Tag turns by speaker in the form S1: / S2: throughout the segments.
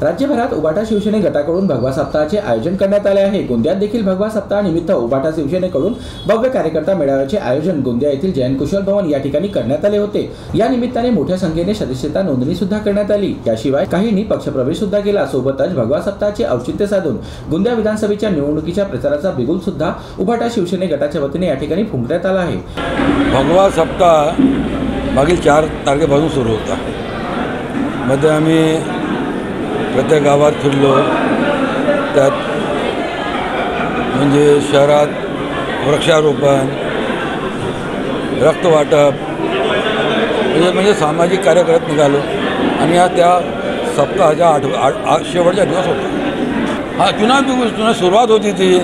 S1: राज्यभरात उबाटा शिवसेने गटाकडून भगवा सप्ताहाचे आयोजन करण्यात आले आहे। गोंदियात देखील भगवा सप्ताह निमित्त उबाटा शिवसेनेकडून भव्य कार्यकर्ता मेळाव्याचे आयोजन गोंदिया येथील जयंत कुशल भवन या ठिकाणी करण्यात आले होते। या निमित्ताने मोठ्या संख्येने सदस्यता नोंदणी सुद्धा करण्यात आली। याशिवाय काहींनी पक्षप्रवेश सुद्धा केला। सोबतच भगवा सप्ताहाचे औचित्य साधून गोंदिया विधानसभेच्या निवडणुकीच्या प्रचाराचा बिगुल सुद्धा उबाटा शिवसेने गटाच्या वतीने या ठिकाणी फुंकण्यात आला आहे।
S2: भगवा सप्ताह मागील 4 तारखेपासून सुरू होता। मध्ये आम्ही प्रत्येक गावात फिरलो, त्यात म्हणजे शहरात वृक्षारोपण, रक्तवाटप म्हणजे सामाजिक कार्य करत निघालो आणि त्या सप्ताहाच्या शेवटचा दिवस होता। चुनाव सुरुवात होती ती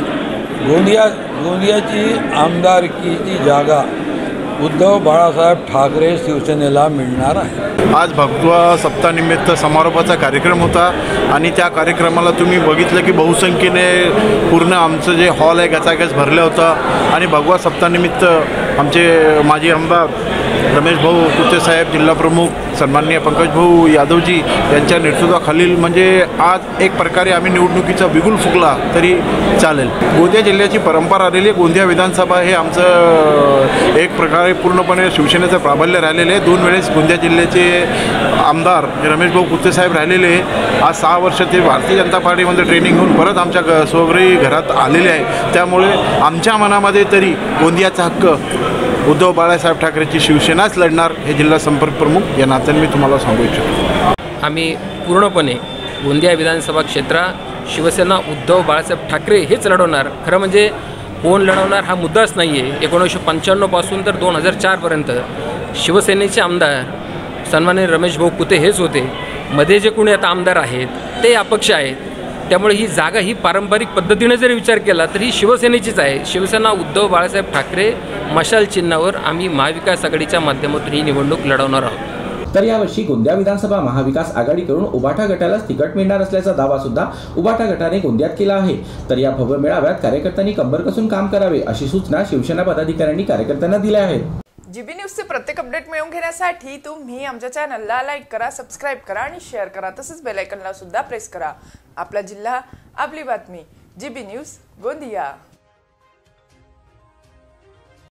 S2: गोंदियाची आमदारकीची जागा उद्धव बाळासाहेब ठाकरे शिवसेनेला मिळणार आहे।
S3: आज भगवा सप्ताहानिमित्त समारोपाचा कार्यक्रम होता आणि त्या कार्यक्रमाला तुम्ही बघितलं की बहुसंख्येने पूर्ण आमचं जे हॉल आहे गचागच भरलं होतं आणि भगवा सप्ताहानिमित्त आमचे माजी आमदार रमेश भाऊ कुत्ते साहेब, जिल्हा प्रमुख सन्माननीय पंकज भाऊ यादवजी यांच्या नेतृत्वाखालील म्हणजे आज एक प्रकारे आम्ही निवडणुकीचा बिगुल फुकला तरी चालेल। गोंदिया जिल्ह्याची परंपरा आलेली आहे। गोंदिया विधानसभा हे आमचं एक प्रकारे पूर्णपणे शिवसेनेचं प्राबल्य राहिलेलं आहे। 2 वेळेस गोंदिया जिल्ह्याचे आमदार रमेश भाऊ कुत्ते साहेब राहिलेले आज 6 वर्ष ते भारतीय जनता पार्टीमध्ये ट्रेनिंग घेऊन परत आमच्या स्वगृही घरात आलेले आहे। त्यामुळे आमच्या मनामध्ये तरी गोंदियाचा हक्क उद्धव बाळासाहेब ठाकरेची शिवसेनाच लढणार हे जिल्हा संपर्क प्रमुख या नात्याने मी तुम्हाला सांगू इच्छितो।
S4: आम्ही पूर्णपणे गोंदिया विधानसभा क्षेत्रात शिवसेना उद्धव बाळासाहेब ठाकरे हेच लढवणार। खरं म्हणजे कोण लढवणार हा मुद्दाच नाही आहे। 1995 पासून तर 2004 पर्यंत शिवसेनेचे आमदार सन्माननीय रमेश भाऊ कुते हेच होते। मध्ये जे कोणी आता आमदार आहेत ते अपक्ष आहेत। त्यामुळे ही जागा ही पारंपरिक पद्धतीने जरी विचार केला तर ही शिवसेनेचीच आहे। शिवसेना उद्धव बाळासाहेब ठाकरे मशाल चिन्हावर आम्ही महाविकास आघाडीच्या माध्यमातून ही निवडणूक लढवणार आहोत।
S1: तर यावर्षी गोंदिया विधानसभा महाविकास आघाडीकडून उबाटा गटालाच तिकीट मिळणार असल्याचा दावा सुद्धा उबाटा गटाने गोंदियात केला आहे। तर या भव्य मेळाव्यात कार्यकर्त्यांनी कंबर कसून काम करावे अशी सूचना शिवसेना पदाधिकाऱ्यांनी कार्यकर्त्यांना दिल्या आहेत।
S5: जीबी न्यूजचे प्रत्येक अपडेट मिळवून घेण्यासाठी तुम्ही आमच्या चॅनलला लाईक करा, सबस्क्राईब करा आणि शेअर करा। तसंच बेल आयकॉनला सुद्धा प्रेस करा। आपला जिल्हा, आपली बातमी, जीबी न्यूज गोंदिया।